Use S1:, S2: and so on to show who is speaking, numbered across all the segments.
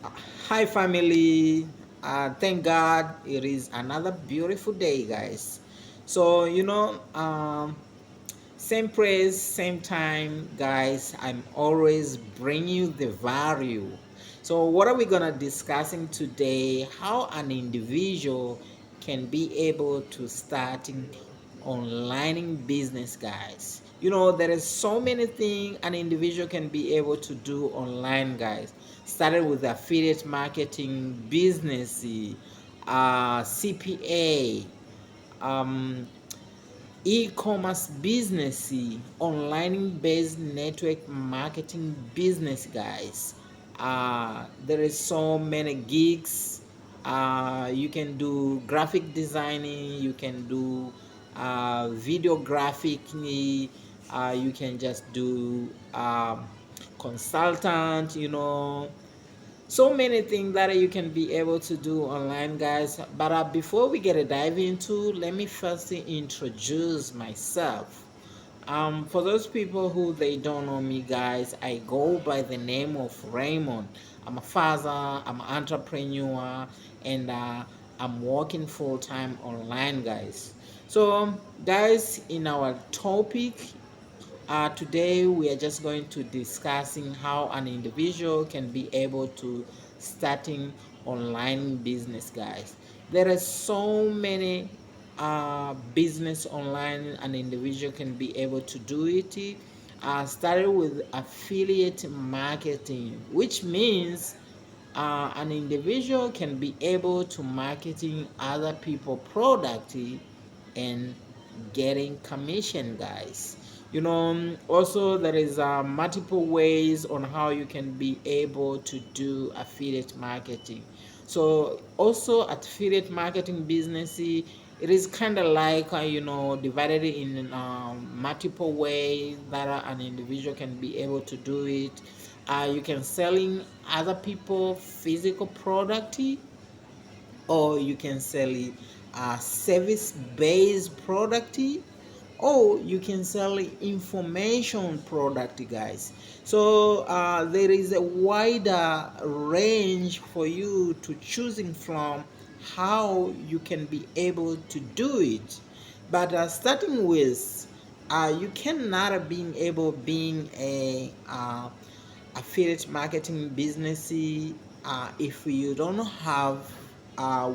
S1: Hi, family. Thank God it is another beautiful day, guys. So, same praise, same time, guys. I'm always bringing you the value. So, what are we gonna discussing today? How an individual can be able to starting online business, guys. There is so many things an individual can be able to do online, guys. Started with affiliate marketing, business, CPA, um, e-commerce business, online based network marketing business, guys. There is so many gigs. You can do graphic designing, you can do videographic, you can just do consultant, so many things that you can be able to do online, guys. But before we get a dive into, let me first introduce myself. For those people who they don't know me, guys, I go by the name of Raymond. I'm a father, I'm an entrepreneur, and I'm working full time online, guys. So guys, in our topic, today we are just going to discussing how an individual can be able to starting online business, guys. There are so many business online an individual can be able to do it. Started with affiliate marketing, which means an individual can be able to marketing other people product and getting commission, guys. Also there is multiple ways on how you can be able to do affiliate marketing. So also affiliate marketing business, it is kind of like divided in multiple ways that an individual can be able to do it. You can selling other people physical product, or you can sell it service based product, or you can sell information product, guys. So there is a wider range for you to choosing from how you can be able to do it. But starting with, you cannot being able being a affiliate marketing business if you don't have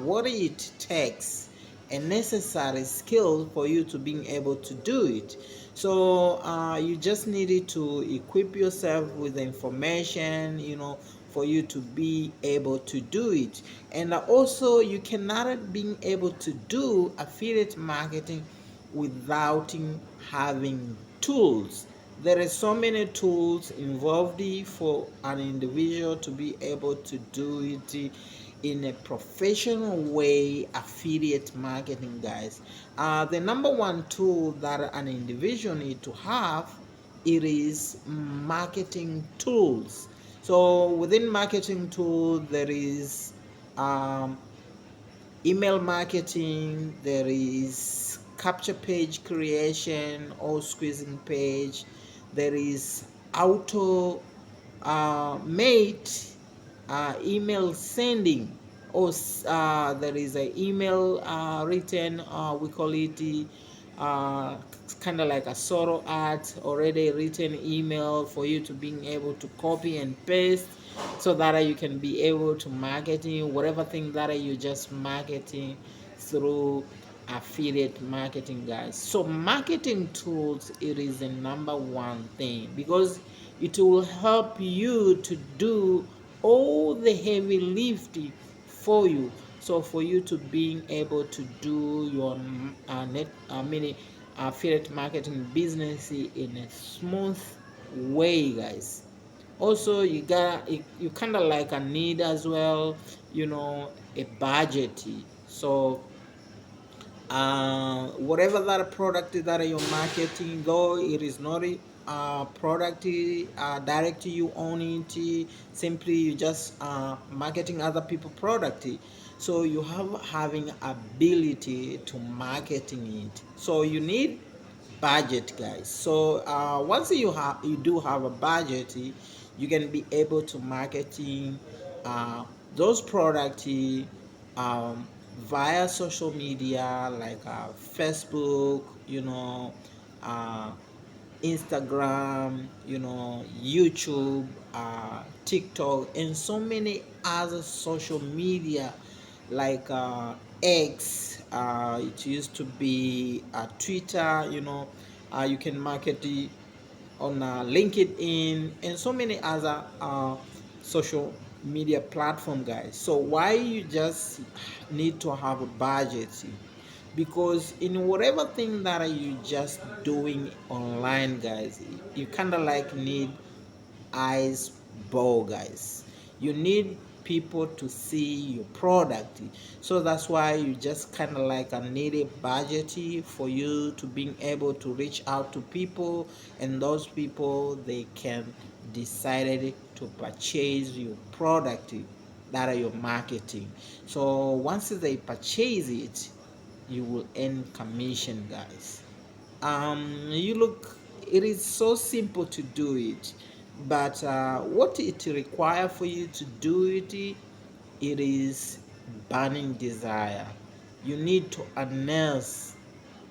S1: what it takes a necessary skill for you to being able to do it. So you just needed to equip yourself with the information, for you to be able to do it. And also you cannot being able to do affiliate marketing without having tools. There are so many tools involved for an individual to be able to do it in a professional way. Affiliate marketing, guys, the number one tool that an individual need to have, it is marketing tools. So within marketing tool, there is um, email marketing, there is capture page creation or squeezing page, there is auto mate email sending, or there is an email written, we call it kind of like a solo art, already written email for you to being able to copy and paste, so that you can be able to marketing whatever thing that you just marketing through affiliate marketing, guys. So marketing tools, it is the number one thing, because it will help you to do all the heavy lifting for you, so for you to being able to do your net mini affiliate marketing business in a smooth way, guys. Also you kind of like a need as well, a budget. So whatever that product that you're marketing, though it is not a product direct to you own it, simply you just marketing other people product, so you have having ability to marketing it, so you need budget, guys. So once you do have a budget, you can be able to marketing uh, those products via social media like Facebook, uh, Instagram, YouTube, TikTok, and so many other social media like X. It used to be Twitter. You can market it on LinkedIn and so many other social media platform, guys. So why you just need to have a budget? Because in whatever thing that you just doing online, guys, you kind of like need eyes ball, guys. You need people to see your product, so that's why you just kind of like a need a budget for you to being able to reach out to people, and those people they can decide to purchase your product that are your marketing. So once they purchase it, you will earn commission, guys. You look, it is so simple to do it, but what it require for you to do it, it is burning desire. You need to announce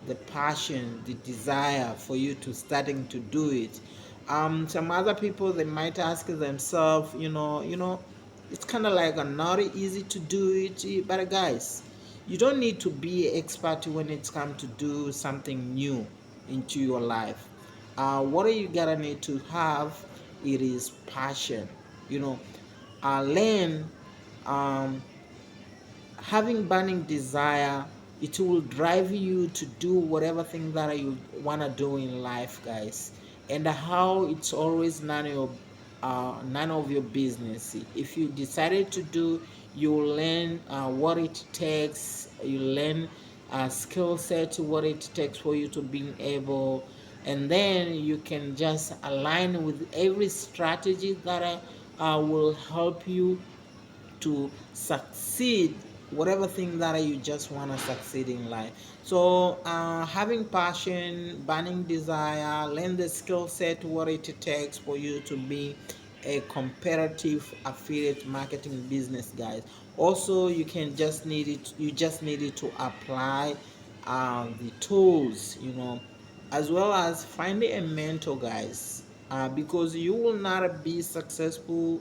S1: the passion, the desire for you to starting to do it. Some other people they might ask themselves, it's kind of like a not easy to do it, but guys, you don't need to be an expert when it's come to do something new into your life. What are you gonna need to have? It is passion. You know, learn um, having burning desire, it will drive you to do whatever thing that you want to do in life, guys. And how it's always none of your business. If you decided to do, you will learn what it takes. You learn skill set, what it takes for you to being able, and then you can just align with every strategy that will help you to succeed whatever thing that you just want to succeed in life. So having passion, burning desire, learn the skill set what it takes for you to be a competitive affiliate marketing business, guys. Also you can just need it, you just need it to apply the tools, as well as finding a mentor, guys, because you will not be successful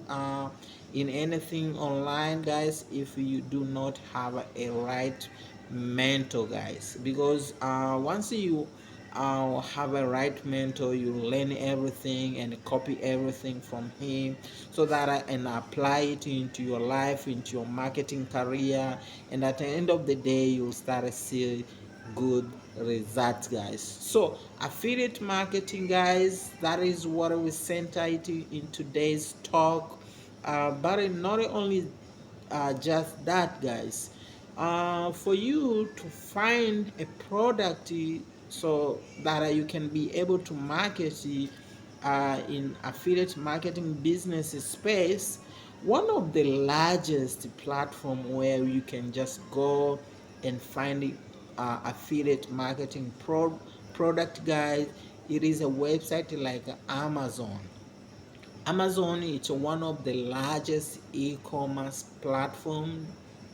S1: in anything online, guys, if you do not have a right mentor, guys. Because once you have a right mentor, you learn everything and copy everything from him, so that and apply it into your life, into your marketing career, and at the end of the day you'll start to see good results, guys. So affiliate marketing, guys, that is what we center it in today's talk. But not only just that, guys, for you to find a product so that you can be able to market in affiliate marketing business space, one of the largest platform where you can just go and find affiliate marketing product, guys, it is a website like Amazon. Amazon is one of the largest e-commerce platform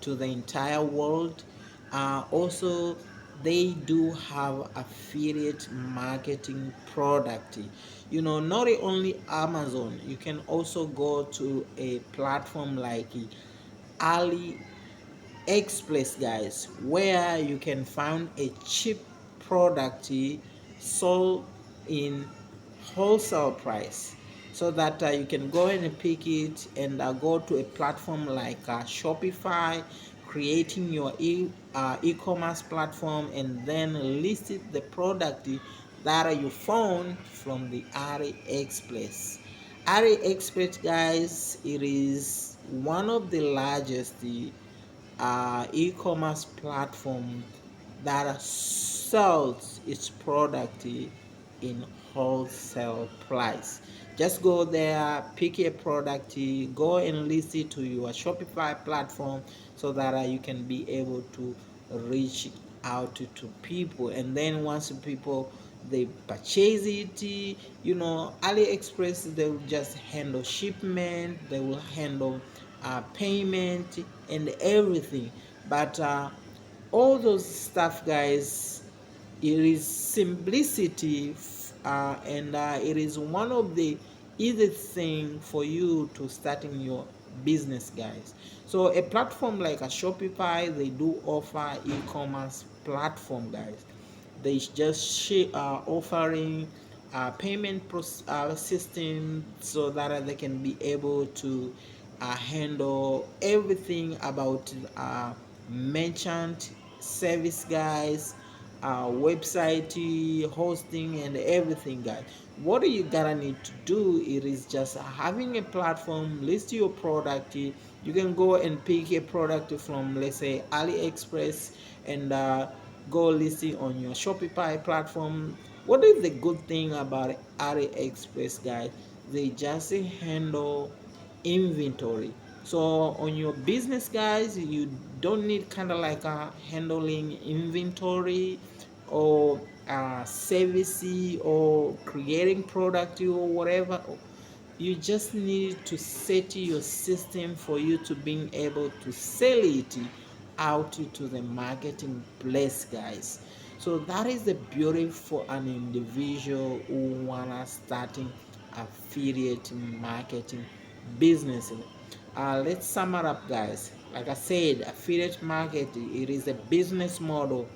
S1: to the entire world. Also, they do have affiliate marketing product. Not only Amazon, you can also go to a platform like AliExpress, guys, where you can find a cheap product sold in wholesale price, so that you can go and pick it and go to a platform like Shopify, creating your e-commerce platform, and then list it, the product that you found from the AliExpress. AliExpress, guys, it is one of the largest e-commerce platform that sells its product in wholesale price. Just go there, pick a product, go and list it to your Shopify platform, so that you can be able to reach out to people. And then once people they purchase it, AliExpress, they will just handle shipment, they will handle payment and everything. But all those stuff, guys, it is simplicity, and it is one of the easiest thing for you to starting your business, guys. So a platform like a Shopify, they do offer e-commerce platform, guys. They just offering payment system so that they can be able to handle everything about merchant service, guys, website hosting and everything, guys. What you gotta need to do, it is just having a platform, list your product. You can go and pick a product from, let's say, AliExpress, and go listing on your Shopify platform. What is the good thing about AliExpress, guys? They just handle inventory. So on your business, guys, you don't need kind of like handling inventory or service or creating product or whatever. You just need to set your system for you to being able to sell it out to the marketing place, guys. So that is the beauty for an individual who wanna starting affiliate marketing business. Let's sum it up, guys. Like I said, affiliate marketing, it is a business model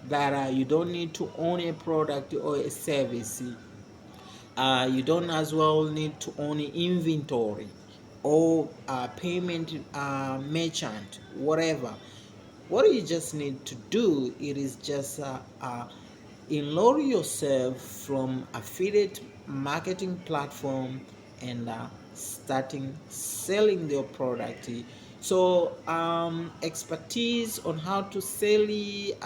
S1: that you don't need to own a product or a service. You don't as well need to own inventory or payment merchant, whatever. What you just need to do, it is just enroll yourself from affiliate marketing platform and starting selling their product. So expertise on how to sell it,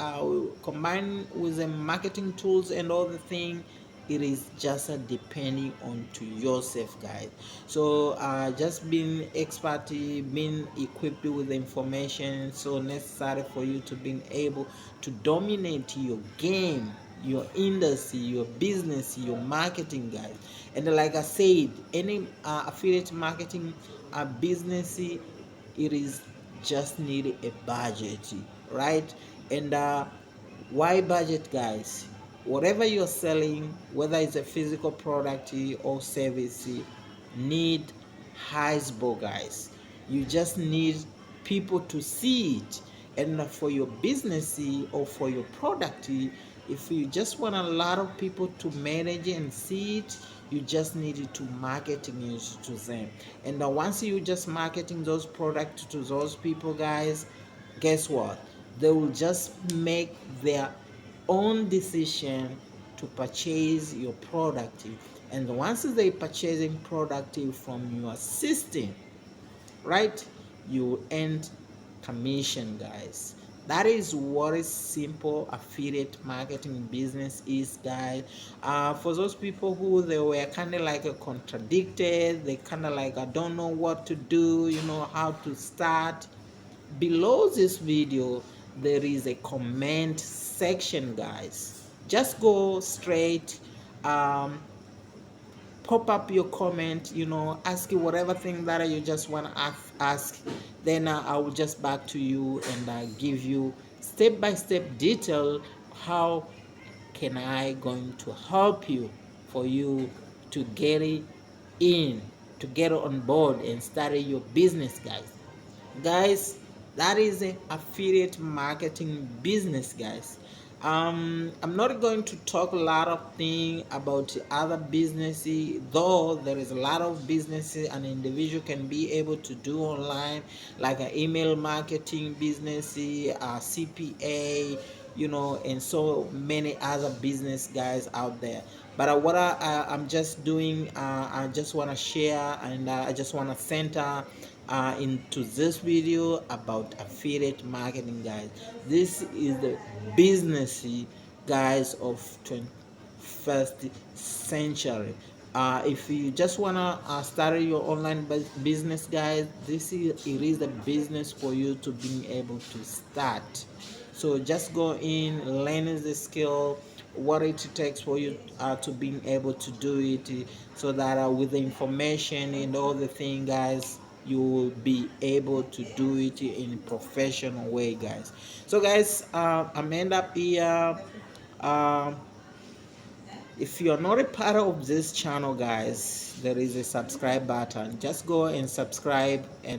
S1: combine with the marketing tools and all the thing, it is just depending on to yourself, guys. So just being expert, being equipped with the information so necessary for you to being able to dominate your game, your industry, your business, your marketing, guys. And like I said, any affiliate marketing business, it is just need a budget, right? And why budget, guys? Whatever you're selling, whether it's a physical product or service, need iceberg, guys. You just need people to see it. And for your business or for your product, if you just want a lot of people to manage and see it, you just need to marketing it to them. And once you just marketing those products to those people, guys, guess what? They will just make their own decision to purchase your product. And once they purchasing product from your system, right, you earn commission, guys. That is what is simple affiliate marketing business is, guys. For those people who they were kind of like contradicted, they kind of like I don't know what to do, how to start. Below this video there is a comment section, guys. Just go straight, um, pop up your comment, ask you whatever thing that you just want to ask. Then I will just back to you and give you step by step detail how can I going to help you for you to get it in, to get on board and start your business, guys. That is an affiliate marketing business, guys. I'm not going to talk a lot of things about other businesses, though there is a lot of businesses an individual can be able to do online, like an email marketing business, CPA, and so many other business guys out there. But what I'm just doing, I just want to share, and I just want to center into this video about affiliate marketing, guys. This is the business, guys, of 21st century. If you just wanna start your online business, guys, it is the business for you to be able to start. So just go in, learn the skill, what it takes for you to being able to do it, so that with the information and all the thing, guys, you will be able to do it in a professional way, guys. So guys, I'm end up here. um if you're not a part of this channel, guys, there is a subscribe button. Just go and subscribe and